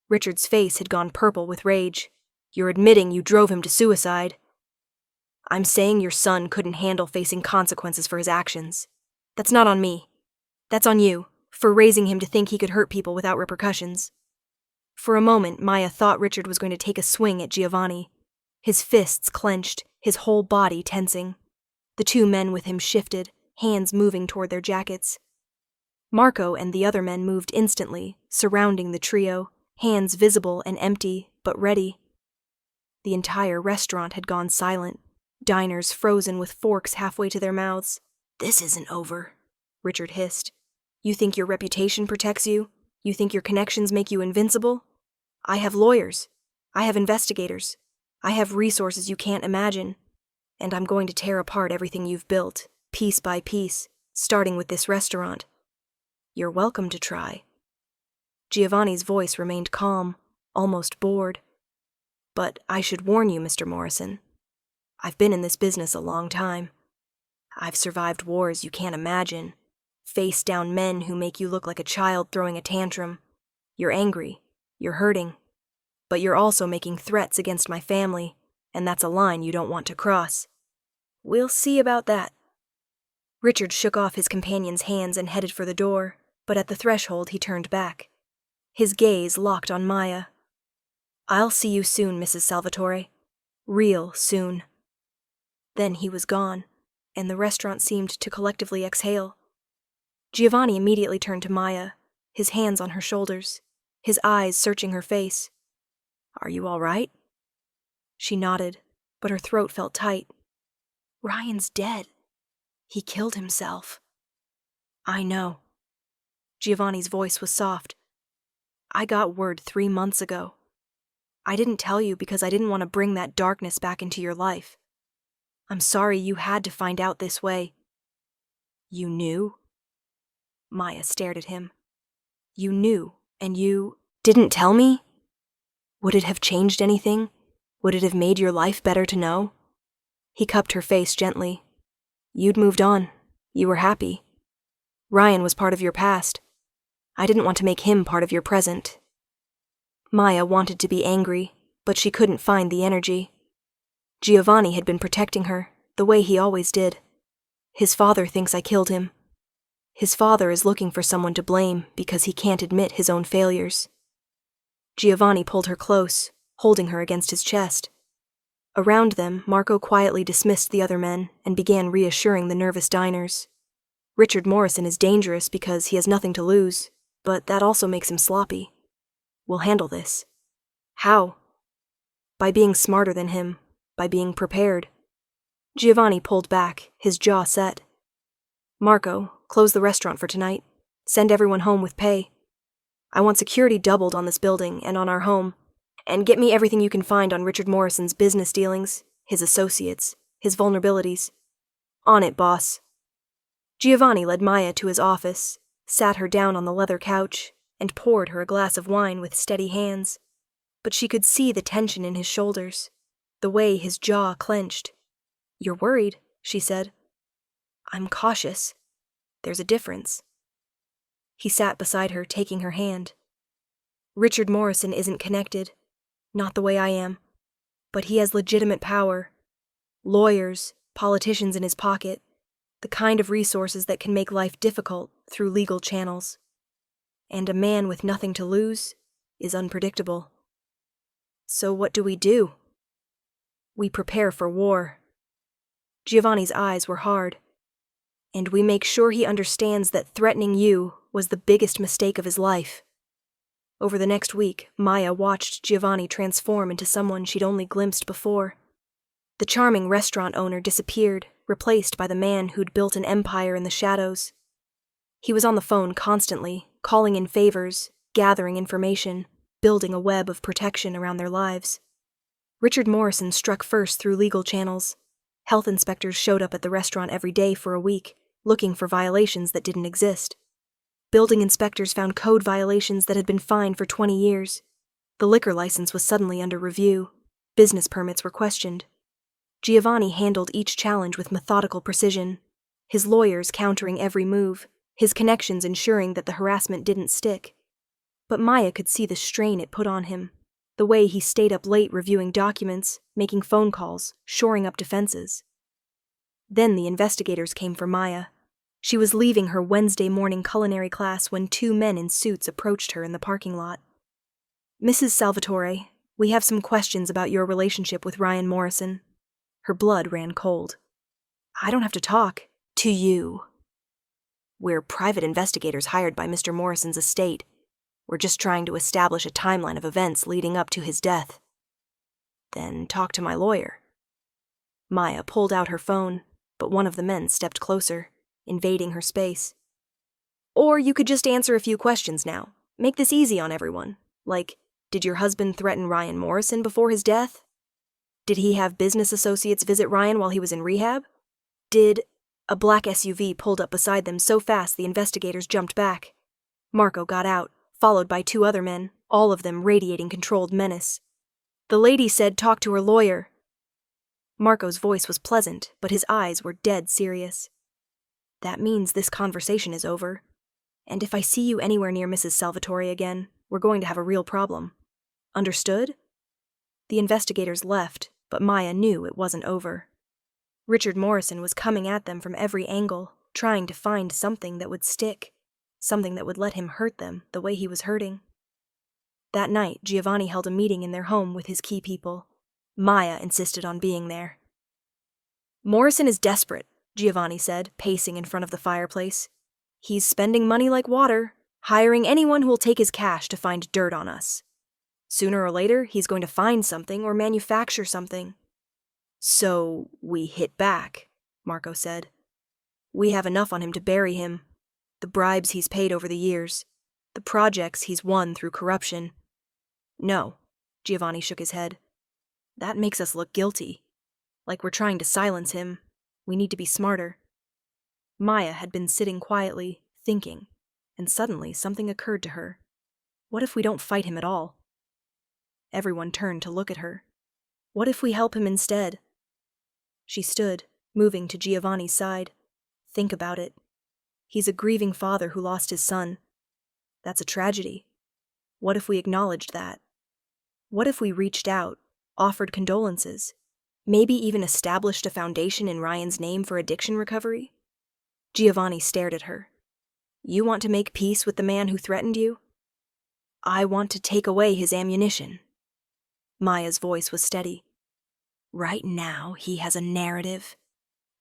Richard's face had gone purple with rage. You're admitting you drove him to suicide. I'm saying your son couldn't handle facing consequences for his actions. That's not on me. That's on you, for raising him to think he could hurt people without repercussions. For a moment, Maya thought Richard was going to take a swing at Giovanni. His fists clenched, his whole body tensing. The 2 men with him shifted, hands moving toward their jackets. Marco and the other men moved instantly, surrounding the trio, hands visible and empty, but ready. The entire restaurant had gone silent, diners frozen with forks halfway to their mouths. This isn't over, Richard hissed. You think your reputation protects you? You think your connections make you invincible? I have lawyers. I have investigators. I have resources you can't imagine. And I'm going to tear apart everything you've built, piece by piece, starting with this restaurant. You're welcome to try. Giovanni's voice remained calm, almost bored. But I should warn you, Mr. Morrison. I've been in this business a long time. I've survived wars you can't imagine. Faced down men who make you look like a child throwing a tantrum. You're angry. You're hurting. But you're also making threats against my family, and that's a line you don't want to cross. We'll see about that. Richard shook off his companion's hands and headed for the door, but at the threshold he turned back. His gaze locked on Maya. I'll see you soon, Mrs. Salvatore. Real soon. Then he was gone, and the restaurant seemed to collectively exhale. Giovanni immediately turned to Maya, his hands on her shoulders, his eyes searching her face. Are you all right? She nodded, but her throat felt tight. Ryan's dead. He killed himself. I know. Giovanni's voice was soft. I got word 3 months ago. I didn't tell you because I didn't want to bring that darkness back into your life. I'm sorry you had to find out this way. You knew? Maya stared at him. You knew, and you didn't tell me? Would it have changed anything? Would it have made your life better to know? He cupped her face gently. You'd moved on. You were happy. Ryan was part of your past. I didn't want to make him part of your present." Maya wanted to be angry, but she couldn't find the energy. Giovanni had been protecting her, the way he always did. His father thinks I killed him. His father is looking for someone to blame because he can't admit his own failures. Giovanni pulled her close, holding her against his chest. Around them, Marco quietly dismissed the other men and began reassuring the nervous diners. Richard Morrison is dangerous because he has nothing to lose, but that also makes him sloppy. We'll handle this. How? By being smarter than him, by being prepared. Giovanni pulled back, his jaw set. Marco, close the restaurant for tonight. Send everyone home with pay. I want security doubled on this building and on our home. And get me everything you can find on Richard Morrison's business dealings, his associates, his vulnerabilities. On it, boss. Giovanni led Maya to his office, sat her down on the leather couch, and poured her a glass of wine with steady hands. But she could see the tension in his shoulders, the way his jaw clenched. "You're worried," she said. "I'm cautious. There's a difference." He sat beside her, taking her hand. "Richard Morrison isn't connected. Not the way I am. But he has legitimate power. Lawyers, politicians in his pocket. The kind of resources that can make life difficult through legal channels. And a man with nothing to lose is unpredictable. So what do? We prepare for war." Giovanni's eyes were hard. "And we make sure he understands that threatening you was the biggest mistake of his life." Over the next week, Maya watched Giovanni transform into someone she'd only glimpsed before. The charming restaurant owner disappeared, replaced by the man who'd built an empire in the shadows. He was on the phone constantly, calling in favors, gathering information, building a web of protection around their lives. Richard Morrison struck first through legal channels. Health inspectors showed up at the restaurant every day for a week, looking for violations that didn't exist. Building inspectors found code violations that had been fine for 20 years. The liquor license was suddenly under review. Business permits were questioned. Giovanni handled each challenge with methodical precision, his lawyers countering every move, his connections ensuring that the harassment didn't stick. But Maya could see the strain it put on him, the way he stayed up late reviewing documents, making phone calls, shoring up defenses. Then the investigators came for Maya. She was leaving her Wednesday morning culinary class when 2 men in suits approached her in the parking lot. "Mrs. Salvatore, we have some questions about your relationship with Ryan Morrison." Her blood ran cold. "I don't have to talk to you. We're private investigators hired by Mr. Morrison's estate. We're just trying to establish a timeline of events leading up to his death." "Then talk to my lawyer." Maya pulled out her phone, but one of the men stepped closer, invading her space. "Or you could just answer a few questions now. Make this easy on everyone. Like, did your husband threaten Ryan Morrison before his death? Did he have business associates visit Ryan while he was in rehab? A black SUV pulled up beside them so fast the investigators jumped back. Marco got out, followed by 2 other men, all of them radiating controlled menace. "The lady said talk to her lawyer." Marco's voice was pleasant, but his eyes were dead serious. "That means this conversation is over. And if I see you anywhere near Mrs. Salvatore again, we're going to have a real problem. Understood?" The investigators left, but Maya knew it wasn't over. Richard Morrison was coming at them from every angle, trying to find something that would stick, something that would let him hurt them the way he was hurting. That night, Giovanni held a meeting in their home with his key people. Maya insisted on being there. "Morrison is desperate," Giovanni said, pacing in front of the fireplace. "He's spending money like water, hiring anyone who will take his cash to find dirt on us. Sooner or later, he's going to find something or manufacture something." "So we hit back," Marco said. "We have enough on him to bury him. The bribes he's paid over the years, the projects he's won through corruption." "No," Giovanni shook his head. "That makes us look guilty. Like we're trying to silence him. We need to be smarter." Maya had been sitting quietly, thinking, and suddenly something occurred to her. What if we don't fight him at all? Everyone turned to look at her. What if we help him instead? She stood, moving to Giovanni's side. "Think about it. He's a grieving father who lost his son. That's a tragedy. What if we acknowledged that? What if we reached out, offered condolences, maybe even established a foundation in Ryan's name for addiction recovery? Giovanni stared at her. You want to make peace with the man who threatened you? I want to take away his ammunition. Maya's voice was steady. Right now, he has a narrative.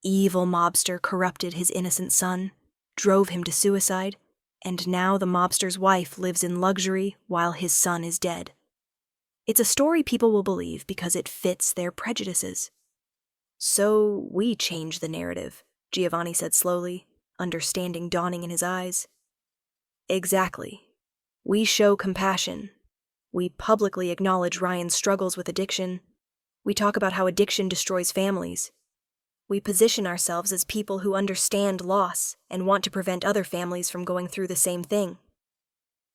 Evil mobster corrupted his innocent son, drove him to suicide, and now the mobster's wife lives in luxury while his son is dead. It's a story people will believe because it fits their prejudices. So we change the narrative, Giovanni said slowly, understanding dawning in his eyes. Exactly. We show compassion. We publicly acknowledge Ryan's struggles with addiction. We talk about how addiction destroys families. We position ourselves as people who understand loss and want to prevent other families from going through the same thing.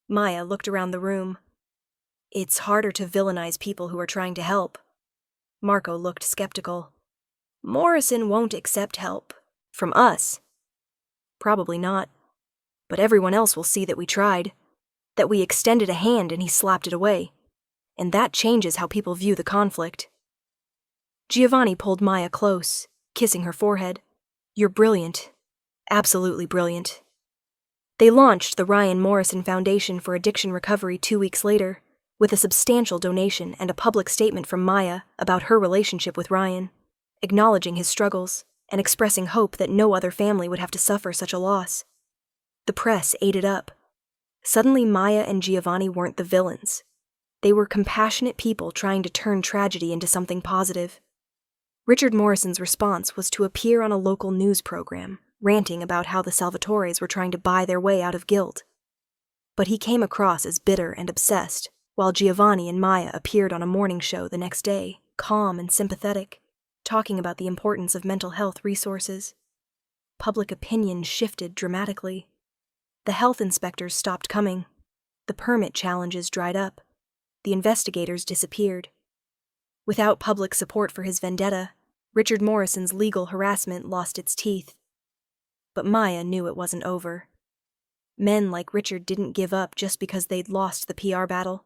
Maya looked around the room. It's harder to villainize people who are trying to help. Marco looked skeptical. Morrison won't accept help. From us. Probably not. But everyone else will see that we tried. That we extended a hand and he slapped it away. And that changes how people view the conflict. Giovanni pulled Maya close, kissing her forehead. You're brilliant. Absolutely brilliant. They launched the Ryan Morrison Foundation for Addiction Recovery 2 weeks later, with a substantial donation and a public statement from Maya about her relationship with Ryan, acknowledging his struggles and expressing hope that no other family would have to suffer such a loss. The press ate it up. Suddenly Maya and Giovanni weren't the villains. They were compassionate people trying to turn tragedy into something positive. Richard Morrison's response was to appear on a local news program, ranting about how the Salvatores were trying to buy their way out of guilt. But he came across as bitter and obsessed, while Giovanni and Maya appeared on a morning show the next day, calm and sympathetic, talking about the importance of mental health resources. Public opinion shifted dramatically. The health inspectors stopped coming. The permit challenges dried up. The investigators disappeared. Without public support for his vendetta, Richard Morrison's legal harassment lost its teeth. But Maya knew it wasn't over. Men like Richard didn't give up just because they'd lost the PR battle.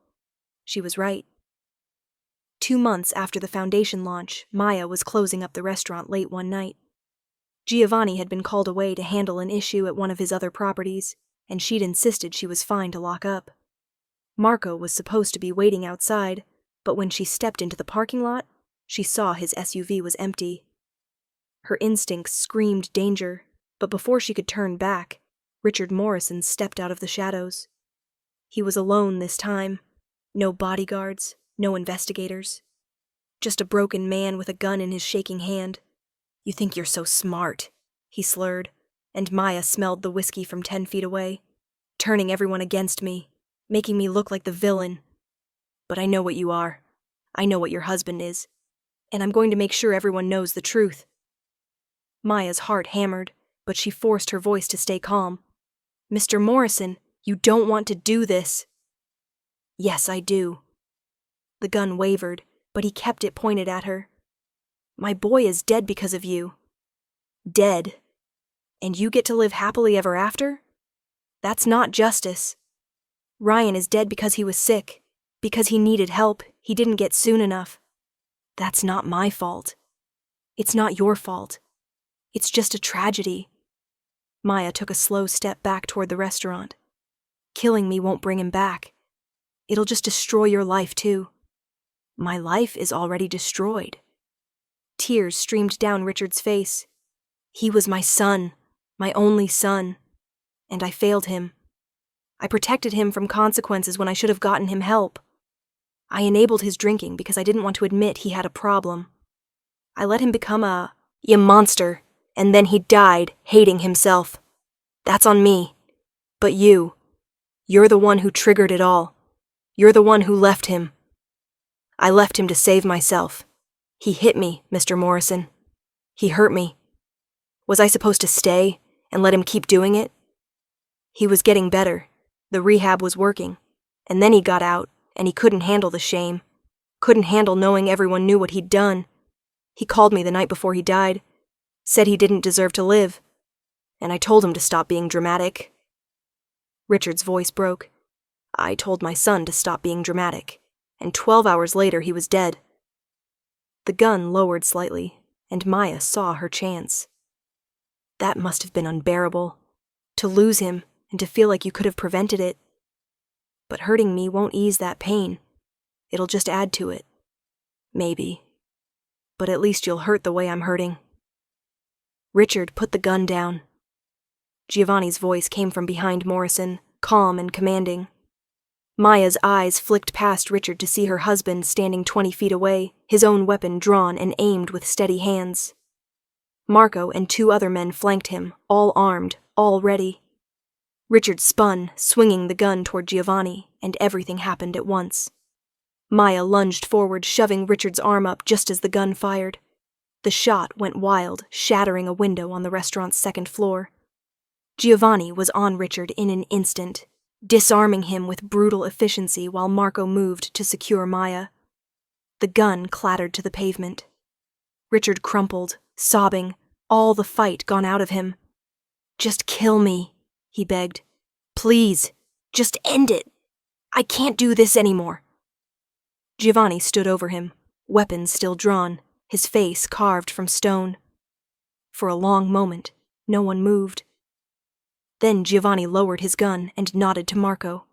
She was right. 2 months after the foundation launch, Maya was closing up the restaurant late one night. Giovanni had been called away to handle an issue at one of his other properties, and she'd insisted she was fine to lock up. Marco was supposed to be waiting outside, but when she stepped into the parking lot, she saw his SUV was empty. Her instincts screamed danger, but before she could turn back, Richard Morrison stepped out of the shadows. He was alone this time. No bodyguards, no investigators. Just a broken man with a gun in his shaking hand. You think you're so smart, he slurred, and Maya smelled the whiskey from 10 feet away, turning everyone against me, making me look like the villain. But I know what you are. I know what your husband is. And I'm going to make sure everyone knows the truth. Maya's heart hammered, but she forced her voice to stay calm. Mr. Morrison, you don't want to do this. Yes, I do. The gun wavered, but he kept it pointed at her. My boy is dead because of you. Dead. And you get to live happily ever after? That's not justice. Ryan is dead because he was sick, because he needed help he didn't get soon enough. That's not my fault. It's not your fault. It's just a tragedy. Maya took a slow step back toward the restaurant. Killing me won't bring him back. It'll just destroy your life, too. My life is already destroyed. Tears streamed down Richard's face. He was my son, my only son, and I failed him. I protected him from consequences when I should have gotten him help. I enabled his drinking because I didn't want to admit he had a problem. I let him become a monster, and then he died, hating himself. That's on me. But you're the one who triggered it all. You're the one who left him. I left him to save myself. He hit me, Mr. Morrison. He hurt me. Was I supposed to stay and let him keep doing it? He was getting better. The rehab was working. And then he got out, and he couldn't handle the shame. Couldn't handle knowing everyone knew what he'd done. He called me the night before he died. Said he didn't deserve to live. And I told him to stop being dramatic. Richard's voice broke. I told my son to stop being dramatic, and 12 hours later he was dead. The gun lowered slightly, and Maya saw her chance. That must have been unbearable, to lose him and to feel like you could have prevented it. But hurting me won't ease that pain. It'll just add to it. Maybe. But at least you'll hurt the way I'm hurting. Richard put the gun down. Giovanni's voice came from behind Morrison, calm and commanding. Maya's eyes flicked past Richard to see her husband standing 20 feet away, his own weapon drawn and aimed with steady hands. Marco and 2 other men flanked him, all armed, all ready. Richard spun, swinging the gun toward Giovanni, and everything happened at once. Maya lunged forward, shoving Richard's arm up just as the gun fired. The shot went wild, shattering a window on the restaurant's 2nd floor. Giovanni was on Richard in an instant, disarming him with brutal efficiency while Marco moved to secure Maya. The gun clattered to the pavement. Richard crumpled, sobbing, all the fight gone out of him. "Just kill me," he begged. "Please, just end it. I can't do this anymore." Giovanni stood over him, weapons still drawn, his face carved from stone. For a long moment, no one moved. Then Giovanni lowered his gun and nodded to Marco.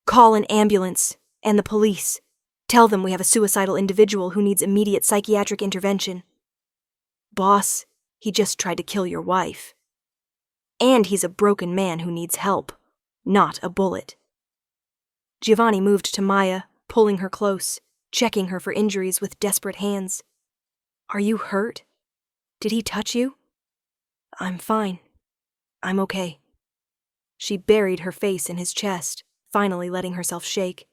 "Call an ambulance and the police. Tell them we have a suicidal individual who needs immediate psychiatric intervention." "Boss, he just tried to kill your wife. And he's a broken man who needs help, not a bullet." Giovanni moved to Maya, pulling her close, checking her for injuries with desperate hands. "Are you hurt? Did he touch you?" "I'm fine. I'm okay." She buried her face in his chest, finally letting herself shake.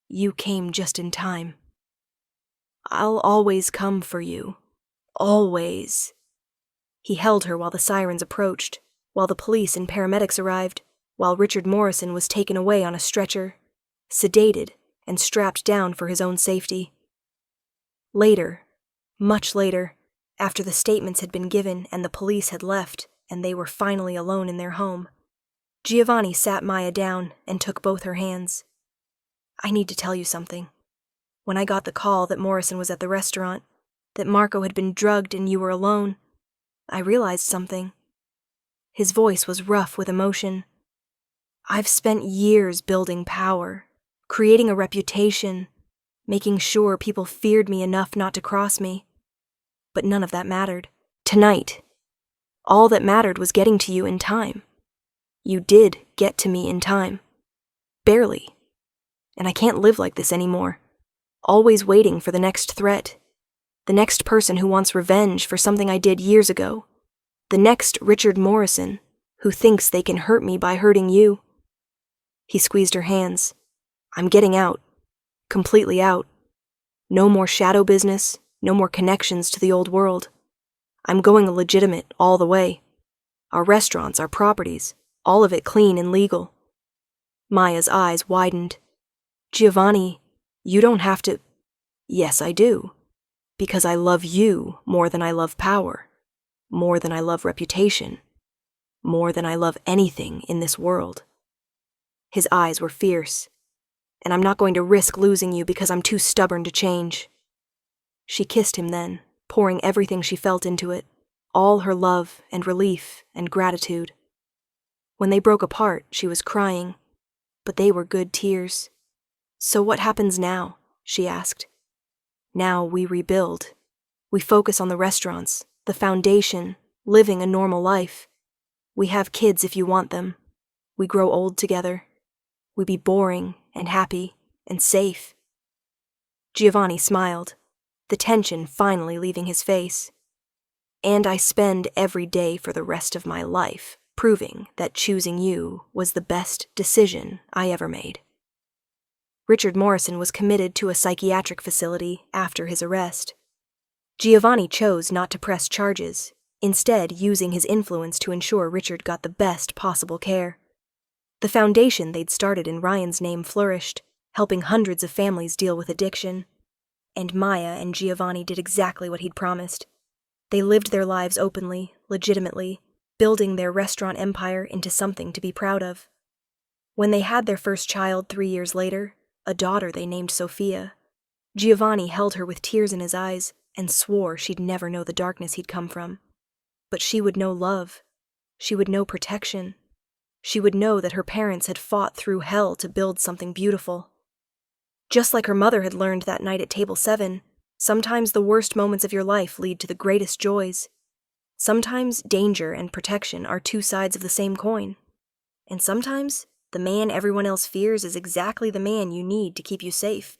"You came just in time." "I'll always come for you. Always." He held her while the sirens approached, while the police and paramedics arrived, while Richard Morrison was taken away on a stretcher, sedated and strapped down for his own safety. Later, much later, after the statements had been given and the police had left and they were finally alone in their home, Giovanni sat Maya down and took both her hands. "I need to tell you something. When I got the call that Morrison was at the restaurant, that Marco had been drugged and you were alone, I realized something." His voice was rough with emotion. "I've spent years building power, creating a reputation, making sure people feared me enough not to cross me. But none of that mattered. Tonight, all that mattered was getting to you in time. You did get to me in time. Barely. And I can't live like this anymore. Always waiting for the next threat. The next person who wants revenge for something I did years ago. The next Richard Morrison, who thinks they can hurt me by hurting you." He squeezed her hands. "I'm getting out. Completely out. No more shadow business, no more connections to the old world. I'm going legitimate all the way. Our restaurants, our properties, all of it clean and legal." Maya's eyes widened. "Giovanni, you don't have to—" "Yes, I do. Because I love you more than I love power, more than I love reputation, more than I love anything in this world." His eyes were fierce. "And I'm not going to risk losing you because I'm too stubborn to change." She kissed him then, pouring everything she felt into it, all her love and relief and gratitude. When they broke apart, she was crying, but they were good tears. "So what happens now?" she asked. "Now we rebuild. We focus on the restaurants, the foundation, living a normal life. We have kids if you want them. We grow old together. We be boring and happy and safe." Giovanni smiled, the tension finally leaving his face. "And I spend every day for the rest of my life proving that choosing you was the best decision I ever made." Richard Morrison was committed to a psychiatric facility after his arrest. Giovanni chose not to press charges, instead using his influence to ensure Richard got the best possible care. The foundation they'd started in Ryan's name flourished, helping hundreds of families deal with addiction. And Maya and Giovanni did exactly what he'd promised. They lived their lives openly, legitimately, building their restaurant empire into something to be proud of. When they had their first child 3 years later, a daughter they named Sophia, Giovanni held her with tears in his eyes and swore she'd never know the darkness he'd come from. But she would know love. She would know protection. She would know that her parents had fought through hell to build something beautiful. Just like her mother had learned that night at table 7, sometimes the worst moments of your life lead to the greatest joys. Sometimes danger and protection are two sides of the same coin. And sometimes the man everyone else fears is exactly the man you need to keep you safe.